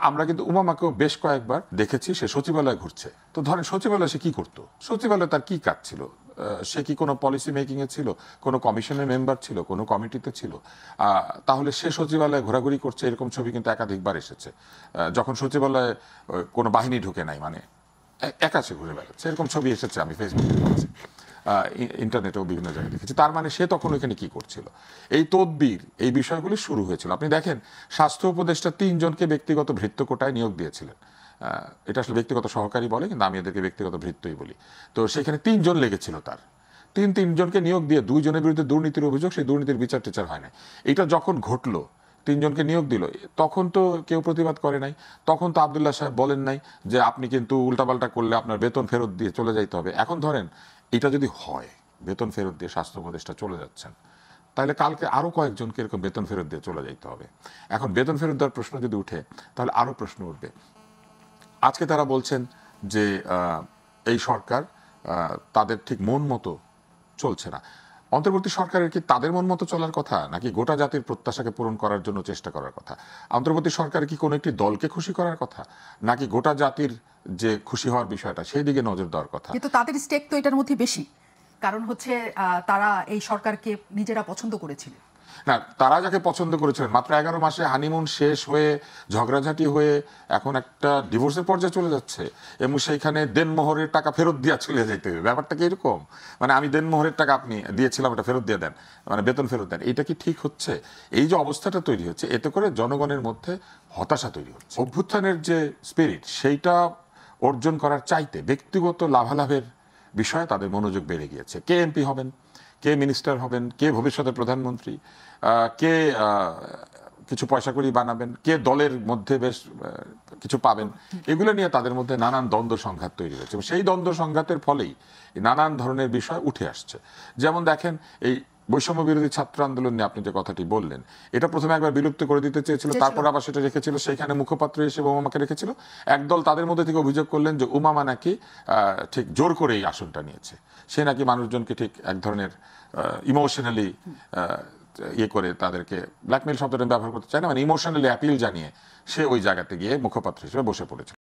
আমরা কিন্তু উমামাকেও বেশ কয়েকবার দেখেছি সে সচিবালয়ে ঘুরছে। তো ধরেন সচিবালয়ে সে কি করতো, সচিবালয়ে তার কি কাজ ছিল? সে কি কোনো পলিসি মেকিং এ ছিল, কোনো কমিশনের মেম্বার ছিল, কোনো কমিটিতে ছিল? তাহলে সে সচিবালয়ে ঘোরাঘুরি করছে এরকম ছবি কিন্তু একাধিকবার এসেছে। যখন সচিবালয়ে কোনো বাহিনী ঢুকে নাই, মানে একা সে ঘুরে বেড়াচ্ছে, এরকম ছবি এসেছে, আমি ফেসবুকে দেখেছি, ইন্টারনেটেও বিভিন্ন জায়গায় দেখেছি। তার মানে সে তখন ওইখানে কি করছিল? এই তদবির, এই বিষয়গুলি শুরু হয়েছিল। আপনি দেখেন স্বাস্থ্য উপদেষ্টা 3 জনকে ব্যক্তিগত ভৃত্য কোটায় নিয়োগ দিয়েছিলেন। এটা আসলে ব্যক্তিগত সহকারী বলে, কিন্তু আমি এদেরকে ব্যক্তিগত ভৃত্যই বলি। তো সেখানে 3 জন লেগেছিল তার। তিন জনকে নিয়োগ দিয়ে 2 জনের বিরুদ্ধে দুর্নীতির অভিযোগ, সেই দুর্নীতির বিচার টিচার হয় না। এটা যখন ঘটলো, 3 জনকে নিয়োগ দিল, তখন তো কেউ প্রতিবাদ করে নাই। তখন তো আব্দুল্লাহ সাহেব বলেন নাই যে আপনি কিন্তু উল্টাপাল্টা করলে আপনার বেতন ফেরত দিয়ে চলে যাইতে হবে। এখন ধরেন এটা যদি হয়, বেতন ফেরত দিয়ে স্বাস্থ্য উপদেষ্টা চলে যাচ্ছেন, তাহলে কালকে আরো কয়েকজনকে এরকম বেতন ফেরত দিয়ে চলে যাইতে হবে। এখন বেতন ফেরত দেওয়ার প্রশ্ন যদি উঠে, তাহলে আরো প্রশ্ন উঠবে। আজকে তারা বলছেন যে এই সরকার তাদের ঠিক মন মতো চলছে না। অন্তর্বর্তী সরকারের কি তাদের মন মতো চলার কথা, নাকি গোটা জাতির প্রত্যাশাকে পূরণ করার জন্য চেষ্টা করার কথা? অন্তর্বর্তী সরকারের কি কোনো একটি দলকে খুশি করার কথা, নাকি গোটা জাতির যে খুশি হওয়ার বিষয়টা সেই দিকে নজর দেওয়ার কথা? কিন্তু তাদের স্টেক তো এটার মধ্যে বেশি, কারণ হচ্ছে তারা এই সরকারকে নিজেরা পছন্দ করেছিলেন। না, তারা যাকে পছন্দ করেছিলেন, মাত্র 11 মাসে হানিমুন শেষ হয়ে ঝগড়াঝাটি হয়ে এখন একটা ডিভোর্সের পর্যায়ে চলে যাচ্ছে, এবং সেইখানে দেনমোহরের টাকা ফেরত দিয়া চলে যেতে হবে। ব্যাপারটা কি এরকম? মানে আমি দেনমোহরের টাকা আপনি দিয়েছিলাম, এটা ফেরত দিয়ে দেন, মানে বেতন ফেরত দেন, এটা কি ঠিক হচ্ছে? এই যে অবস্থাটা তৈরি হচ্ছে, এতে করে জনগণের মধ্যে হতাশা তৈরি হচ্ছে। অভ্যুত্থানের যে স্পিরিট, সেইটা অর্জন করার চাইতে ব্যক্তিগত লাভালাভের বিষয়ে তাদের মনোযোগ বেড়ে গিয়েছে। কে এমপি হবেন, কে মিনিস্টার হবেন, কে ভবিষ্যতে প্রধানমন্ত্রী, কে কিছু পয়সা করি বানাবেন, কে দলের মধ্যে বেশ কিছু পাবেন, এগুলো নিয়ে তাদের মধ্যে নানান দ্বন্দ্ব সংঘাত তৈরি হয়েছে। এবং সেই দ্বন্দ্ব সংঘাতের ফলেই নানান ধরনের বিষয় উঠে আসছে। যেমন দেখেন, এই বৈষম্য বিরোধী ছাত্র আন্দোলন নিয়ে আপনি যে কথাটি বললেন, এটা প্রথমে একবার বিলুপ্ত করে দিতে চেয়েছিল, তারপর আবার সেটা রেখেছিল, সেইখানে মুখপাত্র হিসেবে উমামাকে রেখেছিল। একদল তাদের মধ্যে থেকে অভিযোগ করলেন যে উমামা নাকি ঠিক জোর করে এই আসনটা নিয়েছে, সে নাকি মানুষজনকে ঠিক এক ধরনের ইমোশনালি ইয়ে করে, তাদেরকে ব্ল্যাকমেল শব্দটা ব্যবহার করতে চায় না, মানে ইমোশনালি অ্যাপিল জানিয়ে সে ওই জায়গাতে গিয়ে মুখপাত্র হিসেবে বসে পড়েছিল।